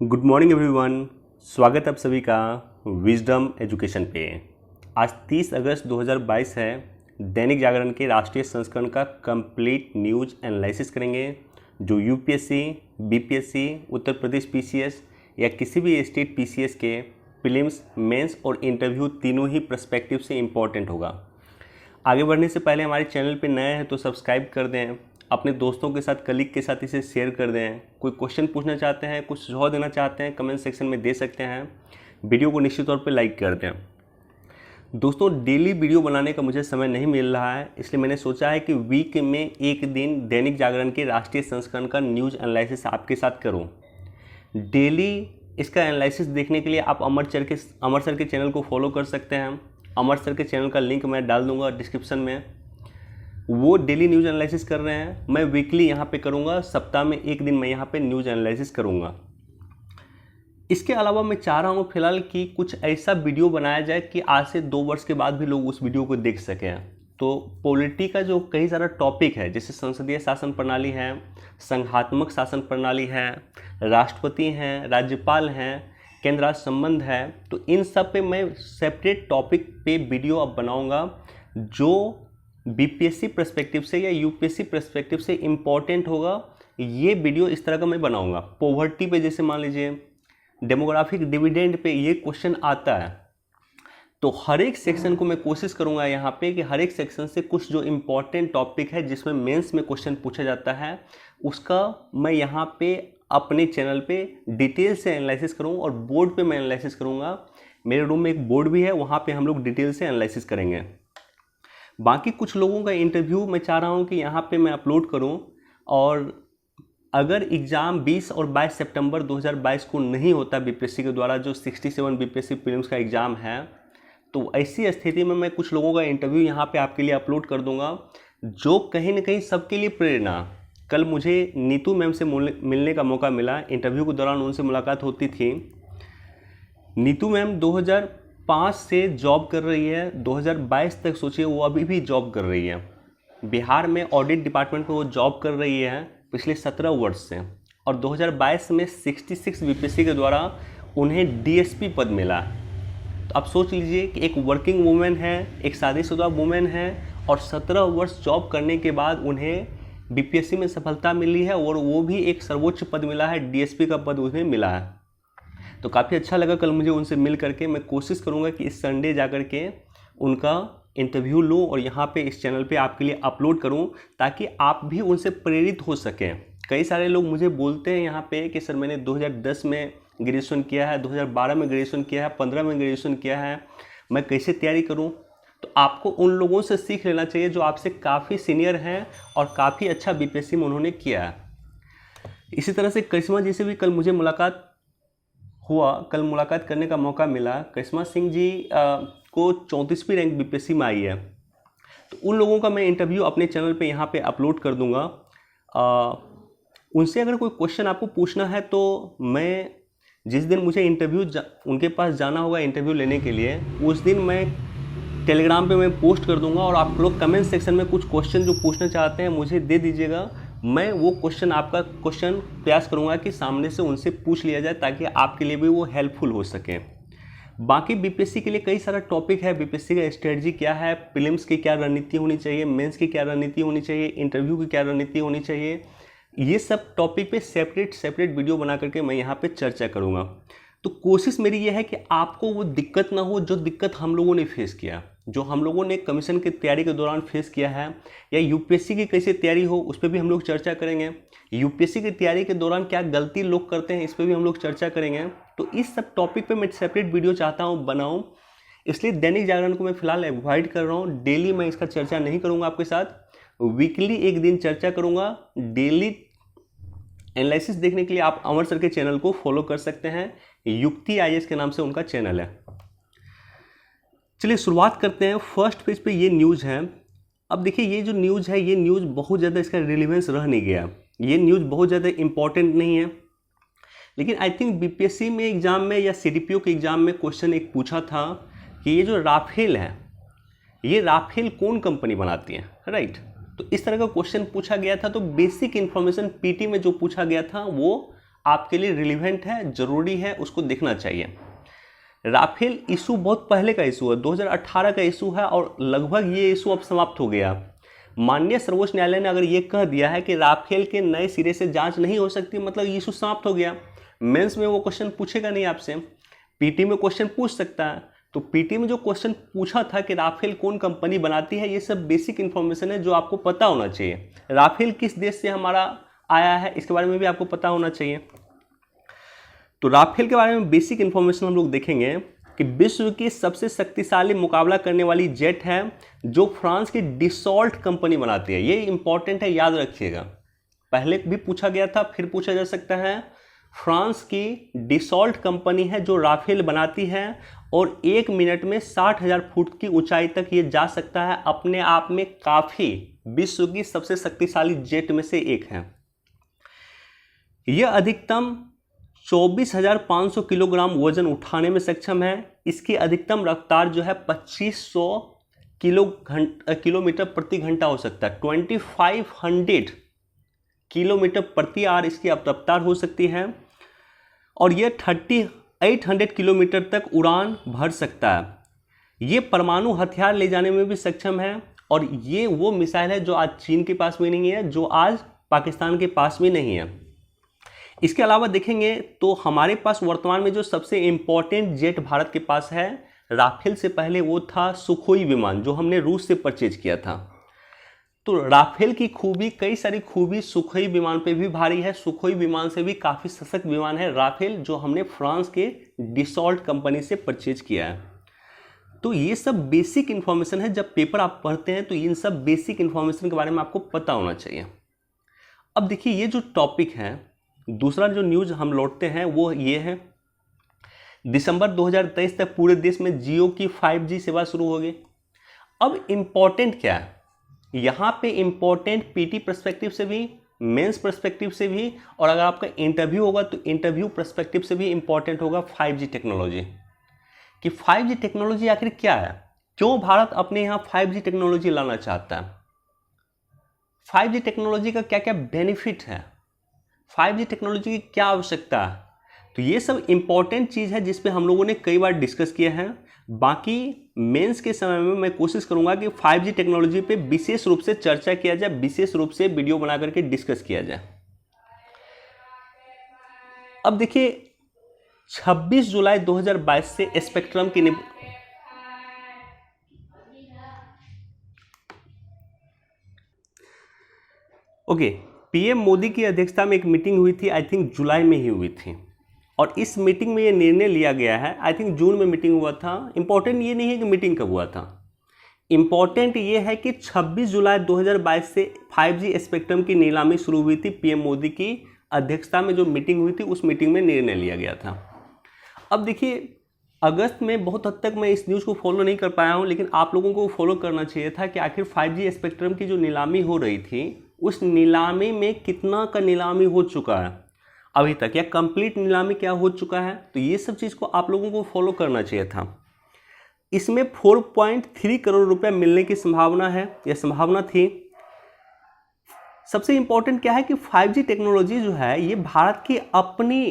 Good morning everyone. स्वागत है आप सभी का विजडम एजुकेशन पे। आज 30 अगस्त 2022 है। दैनिक जागरण के राष्ट्रीय संस्करण का कंप्लीट न्यूज़ एनालिसिस करेंगे जो UPSC, BPSC, Uttar Pradesh PCS या किसी भी स्टेट पीसीएस के प्रीलिम्स, मेंस और इंटरव्यू तीनों ही पर्सपेक्टिव से इम्पॉर्टेंट होगा। आगे बढ़ने से पहले हमारे चैनल पे नए हैं तो सब्सक्राइब कर दें, अपने दोस्तों के साथ, कलीग के साथ इसे शेयर कर दें। कोई क्वेश्चन पूछना चाहते हैं, कुछ सुझाव देना चाहते हैं, कमेंट सेक्शन में दे सकते हैं। वीडियो को निश्चित तौर पे लाइक कर दें। दोस्तों, डेली वीडियो बनाने का मुझे समय नहीं मिल रहा है, इसलिए मैंने सोचा है कि वीक में एक दिन दैनिक जागरण के राष्ट्रीय संस्करण का न्यूज़ एनालिसिस आपके साथ करूँ। डेली इसका एनालिसिस देखने के लिए आप अमर सर के चैनल को फॉलो कर सकते हैं। अमर सर के चैनल का लिंक मैं डाल दूंगा डिस्क्रिप्शन में। वो डेली न्यूज़ एनालिसिस कर रहे हैं, मैं वीकली यहाँ पे करूँगा। सप्ताह में एक दिन मैं यहाँ पे न्यूज़ एनालिसिस करूँगा। इसके अलावा मैं चाह रहा हूँ फिलहाल कि कुछ ऐसा वीडियो बनाया जाए कि आज से 2 वर्ष के बाद भी लोग उस वीडियो को देख सकें। तो पॉलिटी का जो कई सारा टॉपिक है, जैसे संसदीय शासन प्रणाली है, संघात्मक शासन प्रणाली है, राष्ट्रपति हैं, राज्यपाल हैं, केंद्र राज्य संबंध है, तो इन सब पे मैं सेपरेट टॉपिक पे वीडियो अब बनाऊँगा जो बीपीएससी पर्सपेक्टिव से या यूपीएससी पर्सपेक्टिव से इम्पॉर्टेंट होगा। ये वीडियो इस तरह का मैं बनाऊंगा। पॉवर्टी पे जैसे मान लीजिए, डेमोग्राफिक डिविडेंड पे ये क्वेश्चन आता है, तो हर एक सेक्शन को मैं कोशिश करूंगा यहाँ पे कि हर एक सेक्शन से कुछ जो इम्पॉर्टेंट टॉपिक है जिसमें मेंस में क्वेश्चन पूछा जाता है, उसका मैं यहाँ पे अपने चैनल पे डिटेल से एनालिसिस करूँ और बोर्ड पे मैं एनालिसिस करूँगा। मेरे रूम में एक बोर्ड भी है, वहाँ पे हम लोग डिटेल से एनालिसिस करेंगे। बाकी कुछ लोगों का इंटरव्यू मैं चाह रहा हूँ कि यहाँ पे मैं अपलोड करूँ, और अगर एग्ज़ाम 20 और 22 सितंबर 2022 को नहीं होता बीपीएससी के द्वारा, जो 67 बीपीएससी प्रीलिम्स का एग्ज़ाम है, तो ऐसी स्थिति में मैं कुछ लोगों का इंटरव्यू यहाँ पे आपके लिए अपलोड कर दूँगा, जो कहीं ना कहीं सबके लिए प्रेरणा। कल मुझे नीतू मैम से मिलने का मौका मिला, इंटरव्यू के दौरान उनसे मुलाकात होती थी। नीतू मैम 2005 से जॉब कर रही है, 2022 तक सोचिए वो अभी भी जॉब कर रही है। बिहार में ऑडिट डिपार्टमेंट में वो जॉब कर रही है पिछले 17 वर्ष से, और 2022 में 66 बीपीएससी के द्वारा उन्हें डीएसपी पद मिला। तो आप सोच लीजिए कि एक वर्किंग वुमेन है, एक शादीशुदा वुमेन है, और 17 वर्ष जॉब करने के बाद उन्हें बीपीएससी में सफलता मिली है, और वो भी एक सर्वोच्च पद मिला है, डीएसपी का पद उन्हें मिला है। तो काफ़ी अच्छा लगा कल मुझे उनसे मिल करके। मैं कोशिश करूंगा कि इस संडे जा कर के उनका इंटरव्यू लूँ और यहाँ पे इस चैनल पे आपके लिए अपलोड करूँ, ताकि आप भी उनसे प्रेरित हो सकें। कई सारे लोग मुझे बोलते हैं यहाँ पे कि सर मैंने 2010 में ग्रेजुएशन किया है, 2012 में ग्रेजुएशन किया है, 15 में ग्रेजुएशन किया है, मैं कैसे तैयारी करूँ। तो आपको उन लोगों से सीख लेना चाहिए जो आपसे काफ़ी सीनियर हैं और काफ़ी अच्छा बीपीएससी में उन्होंने किया है। इसी तरह से करिश्मा जी से भी कल मुझे मुलाकात करने का मौका मिला। करिश्मा सिंह जी को 34वीं रैंक बीपीएससी में आई है, तो उन लोगों का मैं इंटरव्यू अपने चैनल पे यहाँ पे अपलोड कर दूंगा। उनसे अगर कोई क्वेश्चन आपको पूछना है तो मैं जिस दिन मुझे उनके पास जाना होगा इंटरव्यू लेने के लिए, उस दिन मैं टेलीग्राम पे मैं पोस्ट कर दूंगा, और आप लोग कमेंट सेक्शन में कुछ क्वेश्चन जो पूछना चाहते हैं मुझे दे दीजिएगा। मैं वो आपका क्वेश्चन प्रयास करूंगा कि सामने से उनसे पूछ लिया जाए, ताकि आपके लिए भी वो हेल्पफुल हो सके। बाकी बीपीएससी के लिए कई सारा टॉपिक है। बीपीएससी का स्ट्रेटजी क्या है, प्रीलिम्स की क्या रणनीति होनी चाहिए, मेंस की क्या रणनीति होनी चाहिए, इंटरव्यू की क्या रणनीति होनी चाहिए, ये सब टॉपिक पे सेपरेट वीडियो बना करके मैं यहाँ पे चर्चा करूँगा। तो कोशिश मेरी ये है कि आपको वो दिक्कत ना हो जो दिक्कत हम लोगों ने फेस किया, जो हम लोगों ने कमीशन की तैयारी के दौरान फेस किया है, या यूपीएससी की कैसे तैयारी हो उस पर भी हम लोग चर्चा करेंगे। यूपीएससी की तैयारी के दौरान क्या गलती लोग करते हैं, इस पर भी हम लोग चर्चा करेंगे। तो इस सब टॉपिक पे मैं सेपरेट वीडियो चाहता हूँ बनाऊँ, इसलिए दैनिक जागरण को मैं फिलहाल अवॉइड कर रहा हूँ। डेली मैं इसका चर्चा नहीं करूँगा आपके साथ, वीकली एक दिन चर्चा करूँगा। डेली एनालिसिस देखने के लिए आप अमर सर के चैनल को फॉलो कर सकते हैं, युक्ति आईएएस के नाम से उनका चैनल है। चलिए शुरुआत करते हैं। फर्स्ट पेज पे ये न्यूज़ है। अब देखिए, ये जो न्यूज़ है, ये न्यूज़ बहुत ज़्यादा इसका रिलेवेंस रह नहीं गया, ये न्यूज़ बहुत ज़्यादा इंपॉर्टेंट नहीं है, लेकिन आई थिंक बीपीएससी में एग्ज़ाम में या सीडीपीओ के एग्ज़ाम में क्वेश्चन एक पूछा था कि ये जो राफेल है, ये राफेल कौन कंपनी बनाती है, राइट। तो इस तरह का क्वेश्चन पूछा गया था। तो बेसिक इन्फॉर्मेशन पीटी में जो पूछा गया था वो आपके लिए रिलीवेंट है, ज़रूरी है, उसको देखना चाहिए। राफेल इशू बहुत पहले का इशू है, 2018 का इशू है और लगभग ये इशू अब समाप्त हो गया। माननीय सर्वोच्च न्यायालय ने अगर ये कह दिया है कि राफेल के नए सिरे से जांच नहीं हो सकती, मतलब ये इशू समाप्त हो गया। मेंस में वो क्वेश्चन पूछेगा नहीं आपसे, पीटी में क्वेश्चन पूछ सकता है। तो पीटी में जो क्वेश्चन पूछा था कि राफेल कौन कंपनी बनाती है, ये सब बेसिक इन्फॉर्मेशन है जो आपको पता होना चाहिए। राफेल किस देश से हमारा आया है, इसके बारे में भी आपको पता होना चाहिए। तो राफेल के बारे में बेसिक इन्फॉर्मेशन हम लोग देखेंगे कि विश्व की सबसे शक्तिशाली मुकाबला करने वाली जेट है जो फ्रांस की डिसॉल्ट कंपनी बनाती है। ये इंपॉर्टेंट है, याद रखिएगा, पहले भी पूछा गया था, फिर पूछा जा सकता है। फ्रांस की डिसॉल्ट कंपनी है जो राफेल बनाती है और 1 मिनट में 60,000 फुट की ऊंचाई तक ये जा सकता है। अपने आप में काफ़ी विश्व की सबसे शक्तिशाली जेट में से एक है। यह अधिकतम 24,500 किलोग्राम वजन उठाने में सक्षम है। इसकी अधिकतम रफ्तार जो है 2500 किलोमीटर प्रति घंटा हो सकता है। 2500 किलोमीटर प्रति आवर इसकी रफ्तार हो सकती है और यह 3800 किलोमीटर तक उड़ान भर सकता है। ये परमाणु हथियार ले जाने में भी सक्षम है और ये वो मिसाइल है जो आज चीन के पास में नहीं है, जो आज पाकिस्तान के पास में नहीं है। इसके अलावा देखेंगे तो हमारे पास वर्तमान में जो सबसे इम्पोर्टेंट जेट भारत के पास है, राफेल से पहले वो था सुखोई विमान, जो हमने रूस से परचेज किया था। तो राफेल की खूबी, कई सारी खूबी सुखोई विमान पे भी भारी है। सुखोई विमान से भी काफ़ी सशक्त विमान है राफेल, जो हमने फ्रांस के डिसॉल्ट कंपनी से परचेज किया है। तो ये सब बेसिक इन्फॉर्मेशन है, जब पेपर आप पढ़ते हैं तो इन सब बेसिक इन्फॉर्मेशन के बारे में आपको पता होना चाहिए। अब देखिए, ये जो टॉपिक है, दूसरा जो न्यूज़ हम लौटते हैं वो ये है, दिसंबर 2023 तक पूरे देश में जियो की 5G सेवा शुरू होगी। अब इम्पॉर्टेंट क्या है यहाँ पे, इम्पॉर्टेंट पीटी पर्सपेक्टिव से भी, मेंस पर्सपेक्टिव से भी, और अगर आपका इंटरव्यू होगा तो इंटरव्यू पर्सपेक्टिव से भी इम्पॉर्टेंट होगा 5G टेक्नोलॉजी। कि 5G टेक्नोलॉजी आखिर क्या है, क्यों भारत अपने यहाँ 5G टेक्नोलॉजी लाना चाहता है, 5G टेक्नोलॉजी का क्या क्या बेनिफिट है, 5G टेक्नोलॉजी की क्या आवश्यकता है। तो ये सब इम्पॉर्टेंट चीज़ है जिस पे हम लोगों ने कई बार डिस्कस किया है। बाकी मेंस के समय में मैं कोशिश करूंगा कि 5G टेक्नोलॉजी पे विशेष रूप से चर्चा किया जाए, विशेष रूप से वीडियो बना करके डिस्कस किया जाए। अब देखिए, 26 जुलाई 2022 से स्पेक्ट्रम की पीएम मोदी की अध्यक्षता में एक मीटिंग हुई थी, आई थिंक जुलाई में ही हुई थी, और इस मीटिंग में ये निर्णय लिया गया है, आई थिंक जून में मीटिंग हुआ था। इंपॉर्टेंट ये नहीं है कि मीटिंग कब हुआ था, इंपॉर्टेंट ये है कि 26 जुलाई 2022 से 5G स्पेक्ट्रम की नीलामी शुरू हुई थी। पीएम मोदी की अध्यक्षता में जो मीटिंग हुई थी, उस मीटिंग में निर्णय लिया गया था। अब देखिए, अगस्त में बहुत हद तक मैं इस न्यूज़ को फॉलो नहीं कर पाया हूँ, लेकिन आप लोगों को फॉलो करना चाहिए था कि आखिर 5G स्पेक्ट्रम की जो नीलामी हो रही थी, उस नीलामी में कितना का नीलामी हो चुका है अभी तक, या कंप्लीट नीलामी क्या हो चुका है। तो ये सब चीज़ को आप लोगों को फॉलो करना चाहिए था। इसमें 4.3 करोड़ रुपए मिलने की संभावना है, या संभावना थी। सबसे इंपॉर्टेंट क्या है कि 5G टेक्नोलॉजी जो है ये भारत की अपनी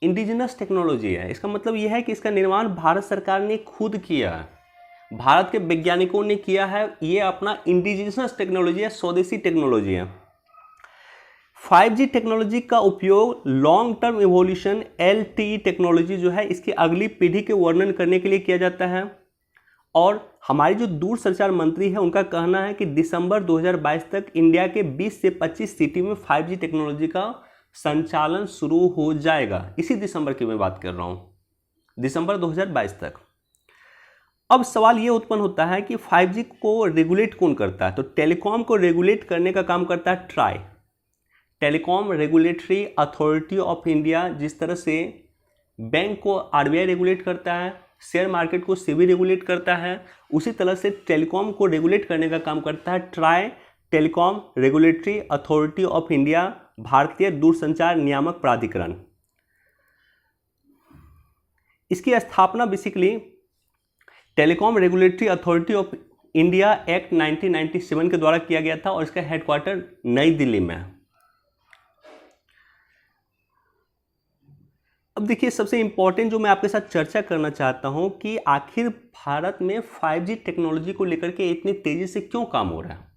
इंडिजिनस टेक्नोलॉजी है। इसका मतलब यह है कि इसका निर्माण भारत सरकार ने खुद किया है, भारत के वैज्ञानिकों ने किया है। ये अपना इंडिजिनस टेक्नोलॉजी है, स्वदेशी टेक्नोलॉजी है। 5G टेक्नोलॉजी का उपयोग long term evolution LTE technology जो है, इसकी अगली पीढ़ी के वर्णन करने के लिए किया जाता है। और हमारे जो दूर संचार मंत्री है, उनका कहना है कि दिसंबर 2022 तक इंडिया के 20 से 25 सिटी में 5G टेक्नोलॉजी का संचालन शुरू हो जाएगा। इसी दिसंबर की मैं बात कर रहा हूँ, दिसंबर 2022 तक। अब सवाल ये उत्पन्न होता है कि 5G को रेगुलेट कौन करता है। तो टेलीकॉम को रेगुलेट करने का काम करता है try, telecom regulatory authority of India. जिस तरह से बैंक को RBI रेगुलेट करता है, शेयर मार्केट को SEBI रेगुलेट करता है, उसी तरह से टेलीकॉम को रेगुलेट करने का काम करता है try, telecom regulatory authority of India, भारतीय दूरसंचार नियामक प्राधिकरण। इसकी स्थापना basically telecom regulatory authority of India act 1997 के द्वारा किया गया था और इसका हेडक्वार्टर नई दिल्ली में है। अब देखिए, सबसे इम्पॉर्टेंट जो मैं आपके साथ चर्चा करना चाहता हूं कि आखिर भारत में 5G टेक्नोलॉजी को लेकर के इतनी तेज़ी से क्यों काम हो रहा है।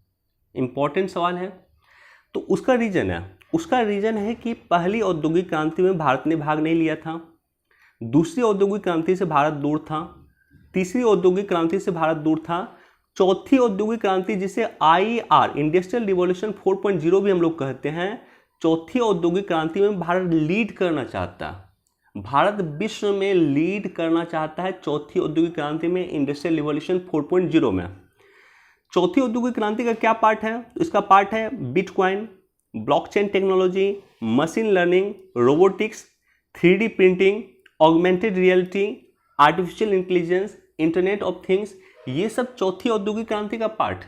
इम्पॉर्टेंट सवाल है। तो उसका रीज़न है कि पहली औद्योगिक क्रांति में भारत ने भाग नहीं लिया था, दूसरी औद्योगिक क्रांति से भारत दूर था, तीसरी औद्योगिक क्रांति से भारत दूर था, चौथी औद्योगिक क्रांति जिसे IR इंडस्ट्रियल रिवॉल्यूशन 4.0 भी हम लोग कहते हैं, चौथी औद्योगिक क्रांति में भारत लीड करना चाहता है। भारत विश्व में लीड करना चाहता है चौथी औद्योगिक क्रांति में, इंडस्ट्रियल रिवॉल्यूशन 4.0 में। चौथी औद्योगिक क्रांति का क्या पार्ट है? इसका पार्ट है bitcoin, blockchain technology, machine learning, robotics, 3D printing, augmented reality, artificial intelligence, internet of things. ये सब चौथी औद्योगिक क्रांति का पार्ट,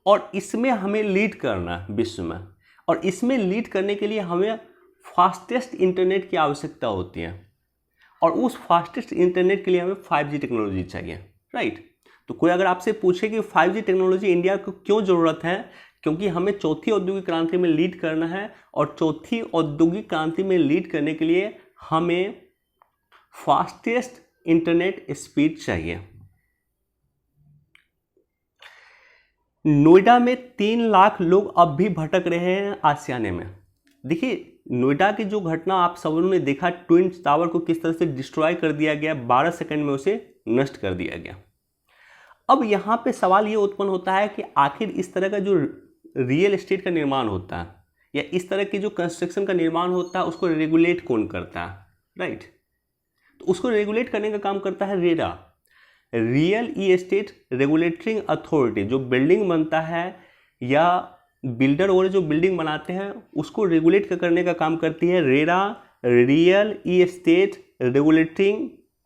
और इसमें हमें लीड करना है विश्व में, और इसमें लीड करने के लिए हमें फास्टेस्ट इंटरनेट की आवश्यकता होती है, और उस फास्टेस्ट इंटरनेट के लिए हमें 5G टेक्नोलॉजी चाहिए, राइट। तो कोई अगर आपसे पूछे कि 5G टेक्नोलॉजी इंडिया को क्यों ज़रूरत है, क्योंकि हमें चौथी औद्योगिक क्रांति में लीड करना है, और चौथी औद्योगिक क्रांति में लीड करने के लिए हमें फास्टेस्ट इंटरनेट स्पीड चाहिए। नोएडा में 3 लाख लोग अब भी भटक रहे हैं आशियाने में। देखिए, नोएडा की जो घटना आप सबों ने देखा, ट्विन टावर को किस तरह से डिस्ट्रॉय कर दिया गया, 12 सेकंड में उसे नष्ट कर दिया गया। अब यहाँ पे सवाल ये उत्पन्न होता है कि आखिर इस तरह का जो रियल एस्टेट का निर्माण होता है, या इस तरह की जो कंस्ट्रक्शन का निर्माण होता है, उसको रेगुलेट कौन करता है, राइट। तो उसको रेगुलेट करने का काम करता है RERA, real estate regulatory authority. जो बिल्डिंग बनता है या बिल्डर और जो बिल्डिंग बनाते हैं उसको रेगुलेट करने का काम करती है RERA, real estate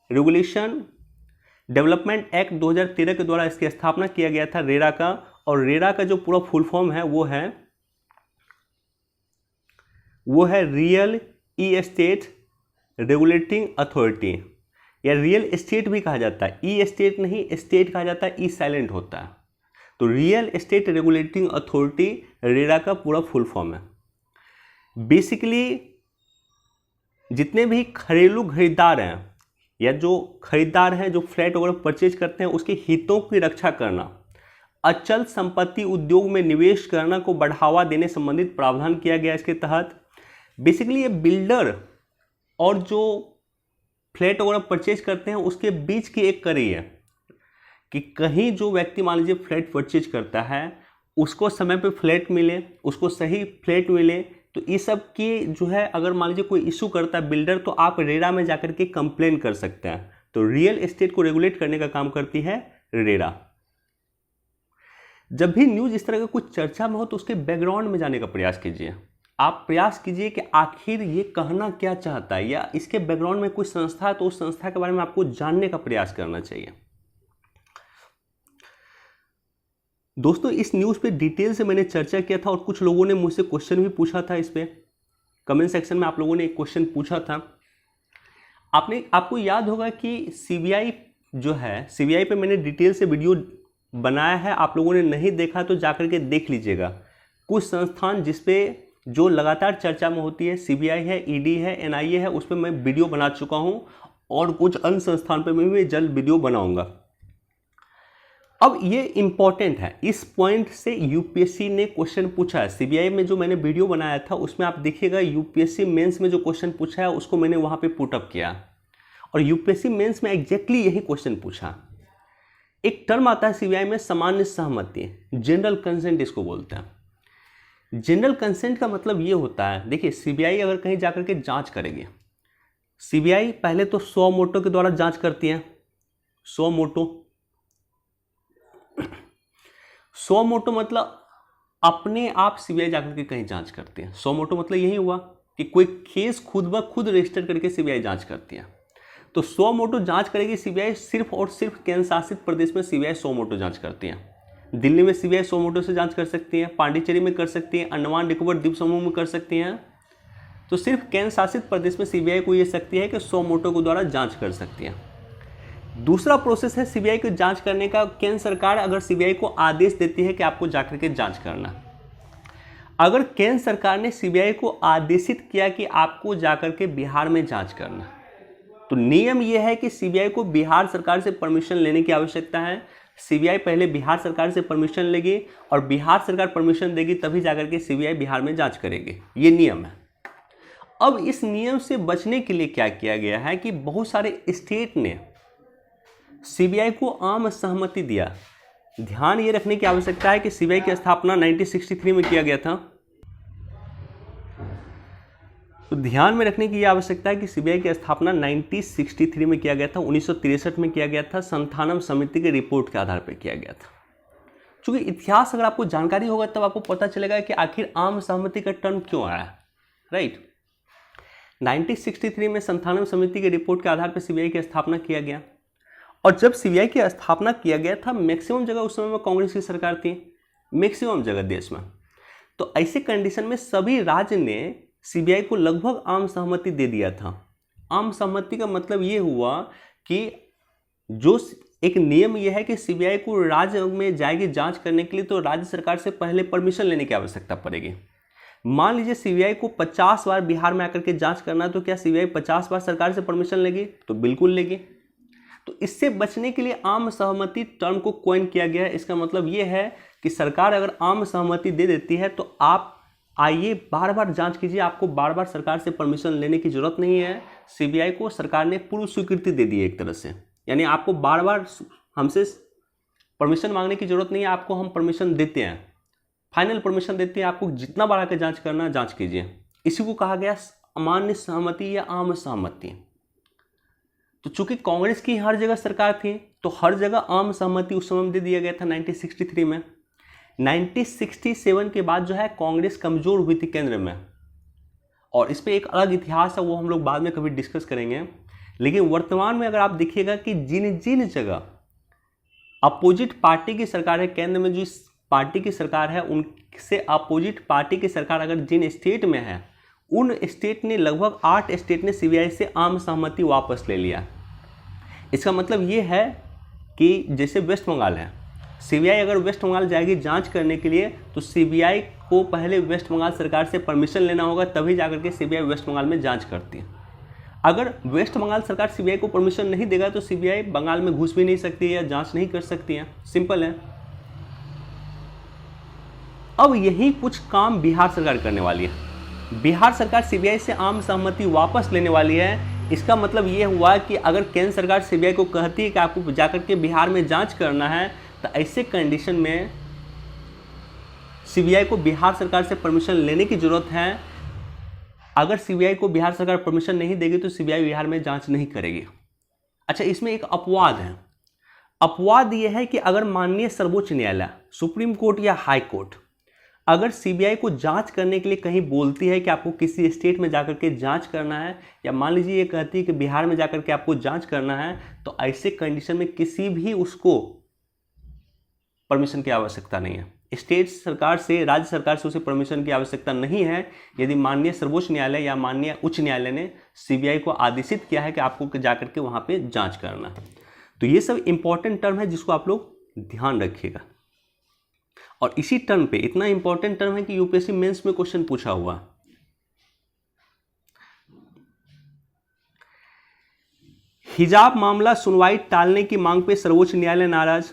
regulation development act 2013 के द्वारा इसकी स्थापना किया गया था रेरा का। और रेरा का जो पूरा फुल फॉर्म है वो है रियल एस्टेट रेगुलेटिंग अथॉरिटी, या रियल एस्टेट भी कहा जाता है, ई एस्टेट नहीं, एस्टेट कहा जाता है, ई साइलेंट होता है। तो real estate regulating authority RERA का पूरा फुल फॉर्म है। बेसिकली जितने भी घरेलू खरीदार हैं, या जो खरीदार हैं जो फ्लैट वगैरह परचेज करते हैं, उसके हितों की रक्षा करना, अचल संपत्ति उद्योग में निवेश करना को बढ़ावा देने संबंधित प्रावधान किया गया इसके तहत। बेसिकली ये बिल्डर और जो फ्लैट वगैरह परचेज करते हैं उसके बीच की एक कड़ी है कि कहीं जो व्यक्ति मान लीजिए फ्लैट परचेज करता है उसको समय पे फ्लैट मिले, उसको सही फ्लैट मिले। तो ये सब की जो है, अगर मान लीजिए कोई इशू करता है बिल्डर, तो आप रेरा में जाकर के कंप्लेन कर सकते हैं। तो रियल एस्टेट को रेगुलेट करने का काम करती है रेरा। जब भी न्यूज़ इस तरह का कुछ चर्चा में हो तो उसके बैकग्राउंड में जाने का प्रयास कीजिए। आप प्रयास कीजिए कि आखिर ये कहना क्या चाहता है, या इसके बैकग्राउंड में कोई संस्था है तो उस संस्था के बारे में आपको जानने का प्रयास करना चाहिए। दोस्तों, इस न्यूज़ पे डिटेल से मैंने चर्चा किया था, और कुछ लोगों ने मुझसे क्वेश्चन भी पूछा था। इस पे कमेंट सेक्शन में आप लोगों ने एक क्वेश्चन पूछा था। आपको याद होगा कि सीबीआई जो है, सीबीआई पे मैंने डिटेल से वीडियो बनाया है, आप लोगों ने नहीं देखा तो जाकर के देख लीजिएगा। कुछ संस्थान जिसपे जो लगातार चर्चा में होती है, सीबीआई है, ईडी है, एनआईए है, उस पर मैं वीडियो बना चुका हूं, और कुछ अन्य संस्थान पर मैं जल्द वीडियो बनाऊंगा। अब ये इंपॉर्टेंट है, इस पॉइंट से यूपीएससी ने क्वेश्चन पूछा है। सीबीआई में जो मैंने वीडियो बनाया था उसमें आप देखिएगा, यूपीएससी मेंस में जो क्वेश्चन पूछा है उसको मैंने वहां पे पुटअप किया, और यूपीएससी मेंस में एग्जैक्टली यही क्वेश्चन पूछा। एक टर्म आता है सीबीआई में, सामान्य सहमति, जनरल कंसेंट इसको बोलते हैं। जनरल कंसेंट का मतलब ये होता है, देखिए सीबीआई अगर कहीं जाकर के जांच करेगी, सीबीआई पहले तो 100 मोटो के द्वारा जांच करती है। 100 मोटो मतलब अपने आप सीबीआई जाकर के कहीं जांच करती है। 100 मोटो मतलब यही हुआ कि कोई केस खुद ब खुद रजिस्टर करके सीबीआई जांच करती है। तो 100 मोटो जांच करेगी सीबीआई, सिर्फ और सिर्फ केंद्र शासित प्रदेश में सीबीआई 100 मोटो जांच करती है। दिल्ली में सीबीआई 100 मोटो से जांच कर सकती है, पांडिचेरी में कर सकती है, अंडमान निकोबार द्वीप समूह में कर सकती हैं। तो सिर्फ केंद्र शासित प्रदेश में सीबीआई को ये शक्ति है कि 100 मोटो के द्वारा जांच कर सकती है। दूसरा प्रोसेस है सीबीआई को जांच करने का। केंद्र सरकार अगर सीबीआई को आदेश देती है कि आपको जाकर के जांच करना, अगर केंद्र सरकार ने सीबीआई को आदेशित किया कि आपको जाकर के बिहार में जांच करना, तो नियम यह है कि सीबीआई को बिहार सरकार से परमिशन लेने की आवश्यकता है। सीबीआई पहले बिहार सरकार से परमिशन लेगी और बिहार सरकार परमिशन देगी, तभी जाकर के सीबीआई बिहार में जांच करेगी। ये नियम है। अब इस नियम से बचने के लिए क्या किया गया है कि बहुत सारे स्टेट ने सीबीआई को आम सहमति दिया। ध्यान ये रखने की आवश्यकता है कि सीबीआई की स्थापना 1963 में किया गया था। तो ध्यान में रखने की यह आवश्यकता है कि सीबीआई की स्थापना 1963 में किया गया था, 1963 में किया गया था, संथानम समिति की रिपोर्ट के आधार पर किया गया था। क्योंकि इतिहास अगर आपको जानकारी होगा तब आपको पता चलेगा कि आखिर आम सहमति का टर्म क्यों आया। राइट, 1963 में संथानम समिति की रिपोर्ट के आधार पर सीबीआई की स्थापना किया गया। और जब सीबीआई की स्थापना किया गया था, मैक्सिमम जगह उस समय में कांग्रेस की सरकार थी, मैक्सिमम जगह देश में। तो ऐसे कंडीशन में सभी राज्य ने सीबीआई को लगभग आम सहमति दे दिया था। आम सहमति का मतलब ये हुआ कि जो एक नियम यह है कि सीबीआई को राज्य में जाएगी जांच करने के लिए, तो राज्य सरकार से पहले परमिशन लेने की आवश्यकता पड़ेगी। मान लीजिए सीबीआई को 50 बार बिहार में आकर के जांच करना, तो क्या सीबीआई 50 बार सरकार से परमिशन लेगी? तो बिल्कुल लेगी। तो इससे बचने के लिए आम सहमति टर्म को कॉइन किया गया है। इसका मतलब ये है कि सरकार अगर आम सहमति दे देती है तो आप आइए बार बार जांच कीजिए, आपको बार बार सरकार से परमिशन लेने की जरूरत नहीं है। सीबीआई को सरकार ने पूर्व स्वीकृति दे दी है एक तरह से, यानी आपको बार बार हमसे परमिशन मांगने की जरूरत नहीं है, आपको हम परमिशन देते हैं, फाइनल परमिशन देते हैं। आपको जितना बार आकर जांच करना जांच कीजिए। इसी को कहा गया अमान्य सहमति या आम सहमति। तो चूंकि कांग्रेस की हर जगह सरकार थी, तो हर जगह आम सहमति उस समय दे दिया गया था 1963 में। 1967 के बाद जो है कांग्रेस कमजोर हुई थी केंद्र में, और इस पे एक अलग इतिहास है, वो हम लोग बाद में कभी डिस्कस करेंगे। लेकिन वर्तमान में अगर आप देखिएगा कि जिन जिन जगह अपोजिट पार्टी की सरकार है, केंद्र में जिस पार्टी की सरकार है उनसे अपोजिट पार्टी की सरकार अगर जिन स्टेट में है, उन स्टेट ने लगभग 8 स्टेट ने सीबीआई से आम सहमति वापस ले लिया। इसका मतलब ये है कि जैसे वेस्ट बंगाल है, सीबीआई अगर वेस्ट बंगाल जाएगी जांच करने के लिए, तो सीबीआई को पहले वेस्ट बंगाल सरकार से परमिशन लेना होगा, तभी जाकर के सीबीआई वेस्ट बंगाल में जांच करती है। अगर वेस्ट बंगाल सरकार सीबीआई को परमिशन नहीं देगा तो सीबीआई बंगाल में घुस भी नहीं सकती है या जांच नहीं कर सकती है। सिंपल है। अब यही कुछ काम बिहार सरकार करने वाली है। बिहार सरकार सीबीआई से आम सहमति वापस लेने वाली है। इसका मतलब ये हुआ कि अगर केंद्र सरकार सीबीआई को कहती है कि आपको जाकर के बिहार में जांच करना है, तो ऐसे कंडीशन में सीबीआई को बिहार सरकार से परमिशन लेने की जरूरत है। अगर सीबीआई को बिहार सरकार परमिशन नहीं देगी तो सीबीआई बिहार में जांच नहीं करेगी। अच्छा, इसमें एक अपवाद है। अपवाद यह है कि अगर माननीय सर्वोच्च न्यायालय, सुप्रीम कोर्ट या हाई कोर्ट अगर सीबीआई को जांच करने के लिए कहीं बोलती है कि आपको किसी स्टेट में जाकर के जांच करना है, या मान लीजिए ये कहती है कि बिहार में जाकर के आपको जांच करना है, तो ऐसे कंडीशन में किसी भी उसको परमिशन की आवश्यकता नहीं है। स्टेट सरकार से, राज्य सरकार से उसे परमिशन की आवश्यकता नहीं है, यदि माननीय सर्वोच्च न्यायालय या माननीय उच्च न्यायालय ने सीबीआई को आदेशित किया है कि आपको जाकर के वहां पे जांच करना है। तो ये सब इंपॉर्टेंट टर्म है जिसको आप लोग ध्यान रखिएगा। और इसी टर्म पे इतना इंपॉर्टेंट टर्म है कि यूपीएससी मेंस में क्वेश्चन पूछा हुआ। हिजाब मामला सुनवाई टालने की मांग पे सर्वोच्च न्यायालय नाराज।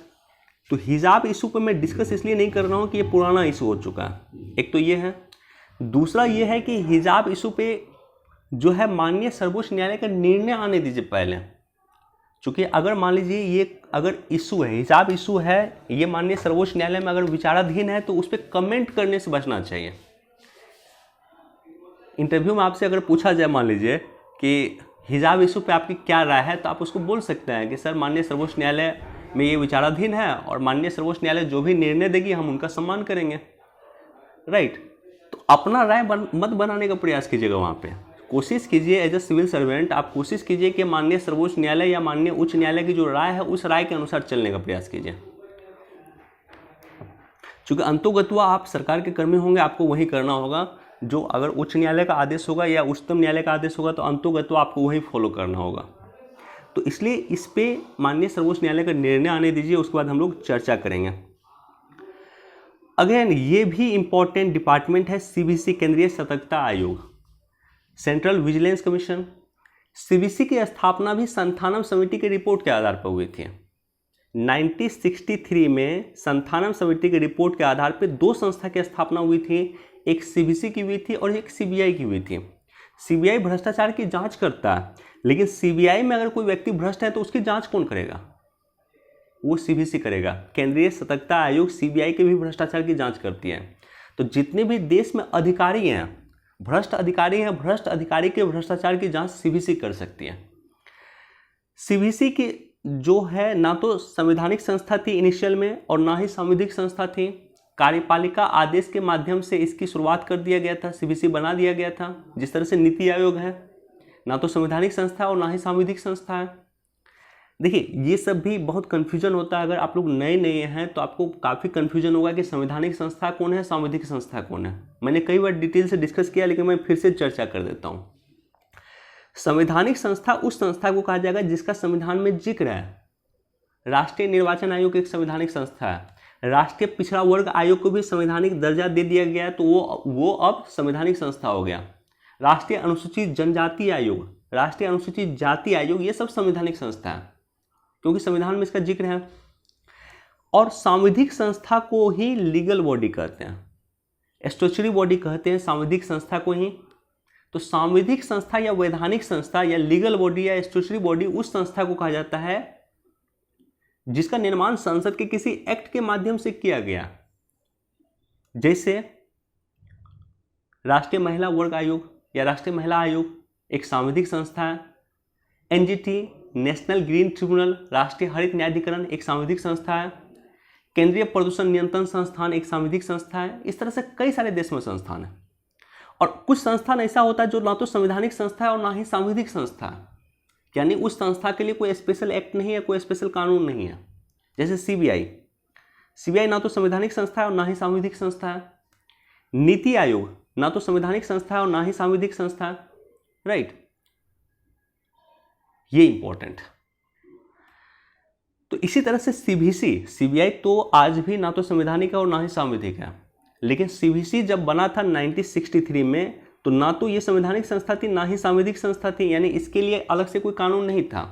तो हिजाब इशू पे मैं डिस्कस इसलिए नहीं कर रहा हूं कि ये पुराना इशू हो चुका है, एक तो ये है। दूसरा ये है कि हिजाब इशू पे जो है माननीय सर्वोच्च न्यायालय का निर्णय आने दीजिए पहले। चूंकि अगर मान लीजिए ये अगर इशू है, हिजाब इशू है, ये माननीय सर्वोच्च न्यायालय में अगर विचाराधीन है, तो उस पर कमेंट करने से बचना चाहिए। इंटरव्यू में आपसे अगर पूछा जाए मान लीजिए कि हिजाब इशू पे आपकी क्या राय है, तो आप उसको बोल सकते हैं कि सर माननीय सर्वोच्च न्यायालय में ये विचाराधीन है और माननीय सर्वोच्च न्यायालय जो भी निर्णय देगी हम उनका सम्मान करेंगे। राइट। तो अपना राय मत बनाने का प्रयास कीजिएगा। वहाँ पे कोशिश कीजिए एज ए सिविल सर्वेंट, आप कोशिश कीजिए कि माननीय सर्वोच्च न्यायालय या माननीय उच्च न्यायालय की जो राय है उस राय के अनुसार चलने का प्रयास कीजिए। चूंकि अंतोगत्वा आप सरकार के कर्मी होंगे, आपको वही करना होगा। जो अगर उच्च न्यायालय का आदेश होगा या उच्चतम न्यायालय का आदेश होगा, तो अंतोगत्वा आपको वही फॉलो करना होगा। तो इसलिए इस पे माननीय सर्वोच्च न्यायालय का निर्णय आने दीजिए, उसके बाद हम लोग चर्चा करेंगे। अगेन ये भी इंपॉर्टेंट डिपार्टमेंट है सीवीसी, केंद्रीय सतर्कता आयोग, सेंट्रल विजिलेंस कमीशन। सीवीसी की स्थापना भी संथानम समिति की रिपोर्ट के आधार पर हुई थी। 1963 में संथानम समिति की रिपोर्ट के आधार पर दो संस्था की स्थापना हुई थी, एक सीवीसी की हुई थी और एक सीबीआई की हुई थी। सीबीआई भ्रष्टाचार की जांच करता है, लेकिन सीबीआई में अगर कोई व्यक्ति भ्रष्ट है तो उसकी जांच कौन करेगा? वो सीवीसी करेगा। केंद्रीय सतर्कता आयोग सीबीआई के भी भ्रष्टाचार की जांच करती है। तो जितने भी देश में अधिकारी हैं, भ्रष्ट अधिकारी हैं, भ्रष्ट अधिकारी के भ्रष्टाचार की जांच सीवीसी कर सकती है। सीवीसी की जो है ना तो संवैधानिक संस्था थी इनिशियल में और ना ही सांविधिक संस्था थी। कार्यपालिका आदेश के माध्यम से इसकी शुरुआत कर दिया गया था, सीवीसी बना दिया गया था। जिस तरह से नीति आयोग है, ना तो संवैधानिक संस्था और ना ही सांविधिक संस्था है। देखिए ये सब भी बहुत कन्फ्यूजन होता है। अगर आप लोग नए नए हैं तो आपको काफ़ी कन्फ्यूजन होगा कि संवैधानिक संस्था कौन है, सांविधिक संस्था कौन है। मैंने कई बार डिटेल से डिस्कस किया, लेकिन मैं फिर से चर्चा कर देता हूँ। संवैधानिक संस्था उस संस्था को कहा जाएगा जिसका संविधान में जिक्र है। राष्ट्रीय निर्वाचन आयोग एक संवैधानिक संस्था है। राष्ट्रीय पिछड़ा वर्ग आयोग को भी संवैधानिक दर्जा दे दिया गया है, तो वो अब संवैधानिक संस्था हो गया। राष्ट्रीय अनुसूचित जनजाति आयोग, राष्ट्रीय अनुसूचित जाति आयोग, ये सब संवैधानिक संस्था है क्योंकि संविधान में इसका जिक्र है। और सांविधिक संस्था को ही लीगल बॉडी कहते हैं, स्टैट्यूटरी बॉडी कहते हैं सांविधिक संस्था को ही। तो सांविधिक संस्था या वैधानिक संस्था या लीगल बॉडी या स्टैट्यूटरी बॉडी उस संस्था को कहा जाता है जिसका निर्माण संसद के किसी एक्ट के माध्यम से किया गया। जैसे राष्ट्रीय महिला वर्ग आयोग या राष्ट्रीय महिला आयोग एक सांविधिक संस्था है। एनजीटी, नेशनल ग्रीन ट्रिब्यूनल, राष्ट्रीय हरित न्यायाधिकरण एक सांविधिक संस्था है। केंद्रीय प्रदूषण नियंत्रण संस्थान एक सांविधिक संस्था है। इस तरह से कई सारे देश में संस्थान है। और कुछ संस्थान ऐसा होता है जो ना तो संवैधानिक संस्था है और ना ही सांविधिक संस्था है, यानी उस संस्था के लिए कोई स्पेशल एक्ट नहीं है, कोई स्पेशल कानून नहीं है। जैसे सीबीआई ना तो संवैधानिक संस्था है और ना ही सांविधिक संस्था है। नीति आयोग ना तो संवैधानिक संस्था है और ना ही सांविधिक संस्था है, राइट। ये इंपॉर्टेंट। तो इसी तरह से सीबीआई तो आज भी ना तो संवैधानिक है और ना ही सांविधिक है। लेकिन सीबीसी जब बना था 1963 में, तो ना तो ये संवैधानिक संस्था थी ना ही सांविधिक संस्था थी, यानी इसके लिए अलग से कोई कानून नहीं था।